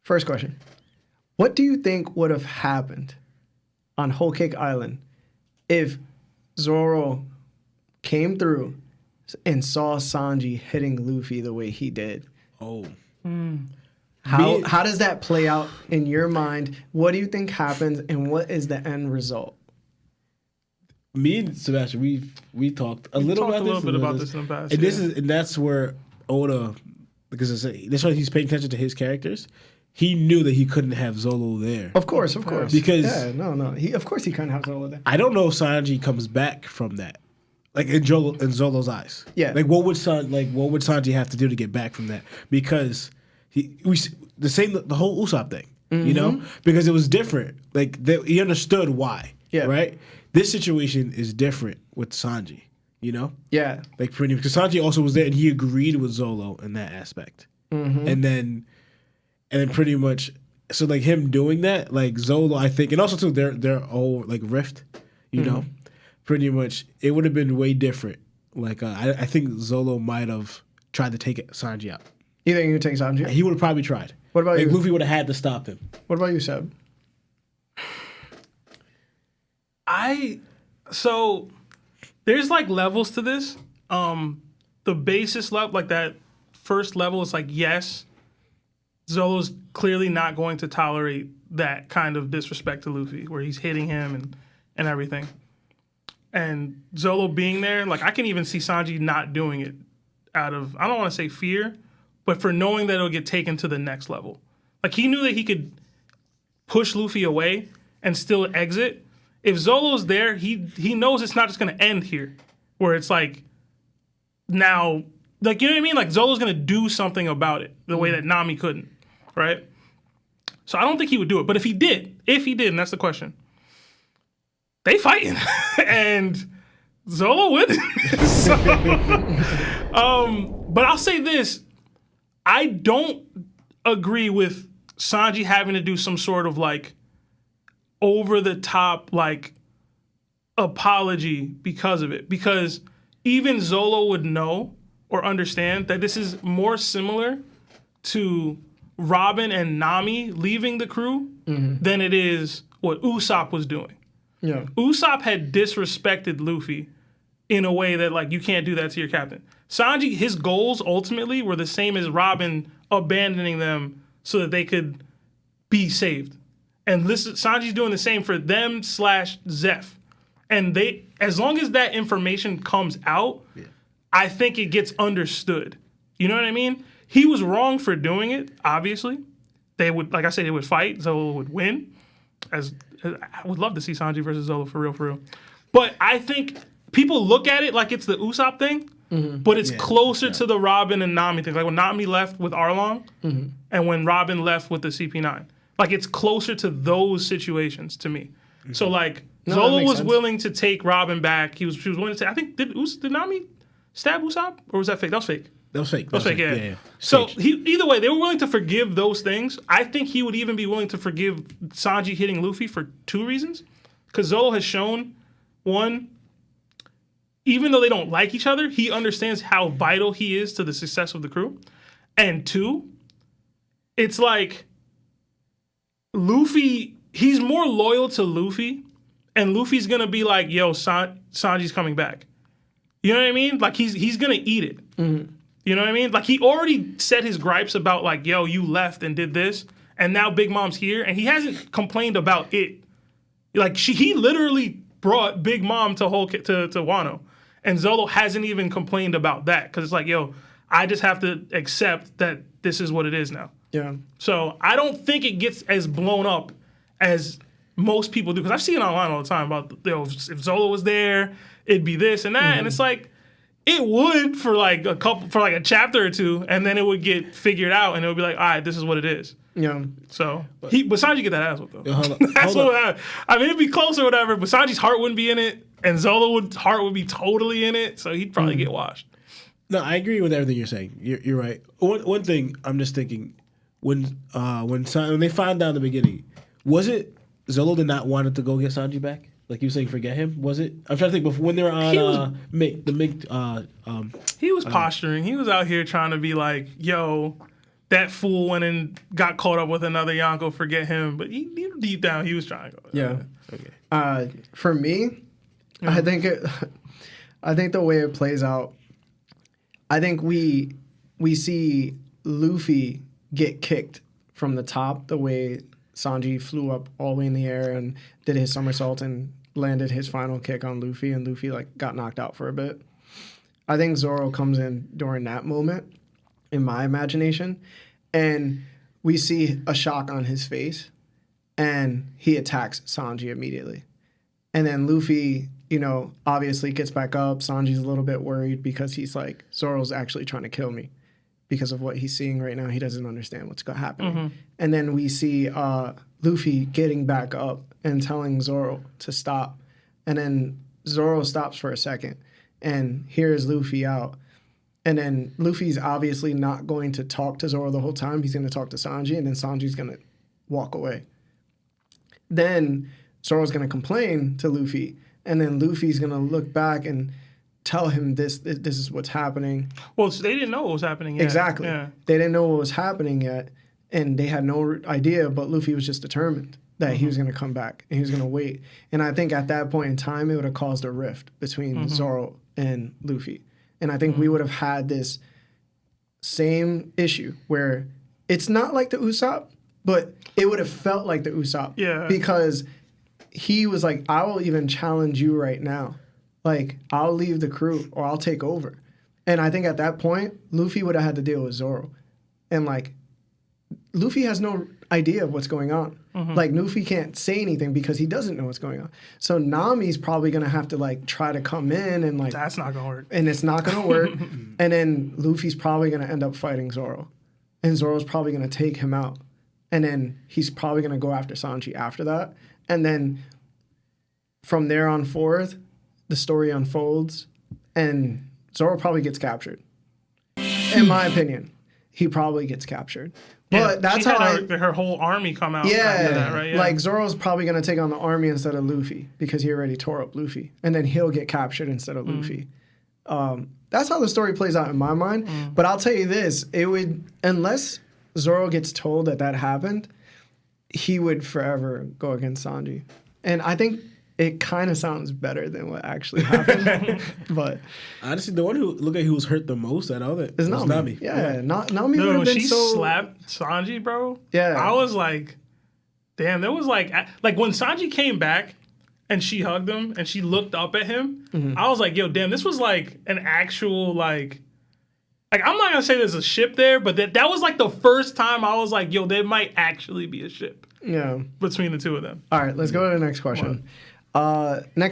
First question. What do you think would have happened on Whole Cake Island if Zoro came through and saw Sanji hitting Luffy the way he did? Oh. How does that play out in your mind? What do you think happens, and what is the end result? Me and Sebastian, we talked a little bit about this in the past. And that's where Oda, because that's why he's paying attention to his characters. He knew that he couldn't have Zolo there. Of course. Because Of course he couldn't have Zolo there. I don't know if Sanji comes back from that, like in Zolo's eyes. Yeah. Like what would Sanji have to do to get back from that? Because the whole Usopp thing, you know, because it was different. Like he understood why. Yeah. Right. This situation is different with Sanji. You know. Yeah. Like pretty because Sanji also was there and he agreed with Zolo in that aspect. And then pretty much, so like him doing that, like Zolo, I think, and also too their whole like rift, you know, pretty much it would have been way different. Like I think Zolo might have tried to take Sanji out. You think he would take Sanji? He would have probably tried. What about you? Luffy would have had to stop him. What about you, Seb? So there's like levels to this. The basis level, like that first level, is like yes. Zolo's clearly not going to tolerate that kind of disrespect to Luffy, where he's hitting him and everything. And Zolo being there, like I can even see Sanji not doing it out of, I don't want to say fear, but for knowing that it'll get taken to the next level. Like he knew that he could push Luffy away and still exit. If Zolo's there, he knows it's not just going to end here, where it's like now, like you know what I mean? Like Zolo's going to do something about it the way that Nami couldn't. Right? So I don't think he would do it. But if he did, and that's the question, they fighting. And Zolo would. But I'll say this. I don't agree with Sanji having to do some sort of like over the top like apology because of it. Because even Zolo would know or understand that this is more similar to Robin and Nami leaving the crew than it is what Usopp was doing. Yeah. Usopp had disrespected Luffy in a way that like you can't do that to your captain. Sanji, his goals ultimately were the same as Robin abandoning them so that they could be saved. And Sanji's doing the same for them / Zeph. And they, as long as that information comes out, I think it gets understood. You know what I mean? He was wrong for doing it, obviously. They would, like I said, they would fight. Zolo would win. I would love to see Sanji versus Zolo for real. But I think people look at it like it's the Usopp thing, but it's closer to the Robin and Nami thing. Like when Nami left with Arlong and when Robin left with the CP9. Like it's closer to those situations to me. So like Zolo was willing to take Robin back. She was willing to take, I think, did Nami stab Usopp? Or was that fake? That was fake. That was fake. Yeah. So either way, they were willing to forgive those things. I think he would even be willing to forgive Sanji hitting Luffy for 2 reasons. Because Zolo has shown, one, even though they don't like each other, he understands how vital he is to the success of the crew. And 2, it's like Luffy, he's more loyal to Luffy, and Luffy's gonna be like, yo, Sanji's coming back. You know what I mean? Like he's gonna eat it. You know what I mean? Like he already said his gripes about like, yo, you left and did this, and now Big Mom's here, and he hasn't complained about it. Like he literally brought Big Mom to Wano, and Zolo hasn't even complained about that because it's like, yo, I just have to accept that this is what it is now. Yeah. So I don't think it gets as blown up as most people do because I've seen it online all the time about if Zolo was there, it'd be this and that, and it's like. It would for like a chapter or 2, and then it would get figured out, and it would be like, all right, this is what it is. Yeah. So, but Sanji get that ass whooped, though. That's what would happen. I mean, it'd be close or whatever, but Sanji's heart wouldn't be in it, and Zolo's heart would be totally in it, so he'd probably get washed. No, I agree with everything you're saying. You're right. One thing I'm just thinking, when they found out in the beginning, was it Zolo did not want to go get Sanji back? Like you were saying, forget him? Was it? I'm trying to think. Before when they were on he was posturing. He was out here trying to be like, "Yo, that fool went and got caught up with another Yonko. Forget him, but he deep down he was trying to go. Yeah. Okay. For me, I think the way it plays out, I think we see Luffy get kicked from the top the way Sanji flew up all the way in the air and did his somersault and landed his final kick on Luffy, and Luffy like got knocked out for a bit. I think Zoro comes in during that moment, in my imagination, and we see a shock on his face, and he attacks Sanji immediately. And then Luffy, obviously gets back up. Sanji's a little bit worried because he's like, Zoro's actually trying to kill me because of what he's seeing right now. He doesn't understand what's happening. Mm-hmm. And then we see Luffy getting back up and telling Zoro to stop. And then Zoro stops for a second and hears Luffy out. And then Luffy's obviously not going to talk to Zoro the whole time. He's going to talk to Sanji, and then Sanji's going to walk away. Then Zoro's going to complain to Luffy, and then Luffy's going to look back and tell him this is what's happening. Well, so they didn't know what was happening yet. Exactly. Yeah. They didn't know what was happening yet, and they had no idea, but Luffy was just determined that he was going to come back, and he was going to wait. And I think at that point in time, it would have caused a rift between Zoro and Luffy. And I think we would have had this same issue where it's not like the Usopp, but it would have felt like the Usopp. Yeah. Because he was like, I will even challenge you right now. Like, I'll leave the crew or I'll take over. And I think at that point, Luffy would have had to deal with Zoro. And like, Luffy has no idea of what's going on. Like, Luffy can't say anything because he doesn't know what's going on. So Nami's probably going to have to like try to come in and like... That's not going to work. And it's not going to work. And then Luffy's probably going to end up fighting Zoro. And Zoro's probably going to take him out. And then he's probably going to go after Sanji after that. And then from there on forth, the story unfolds. And Zoro probably gets captured. In my opinion, he probably gets captured. But that's she how had her whole army come out. Yeah, after that, right? Yeah. like Zoro's probably going to take on the army instead of Luffy because he already tore up Luffy. And then he'll get captured instead of Luffy. That's how the story plays out in my mind. But I'll tell you this, it would, unless Zoro gets told that happened, he would forever go against Sanji. And I think it kind of sounds better than what actually happened. But honestly, the one who looked like he was hurt the most out of it is was Nami. Nami. Yeah, Nami Dude, would have when been she so... slapped Sanji, bro. Yeah. I was like, damn, there was like when Sanji came back and she hugged him and she looked up at him, I was like, yo, damn, this was like an actual like I'm not gonna say there's a ship there, but that was like the first time I was like, yo, there might actually be a ship. Yeah. Between the two of them. All right, let's go to the next question. Next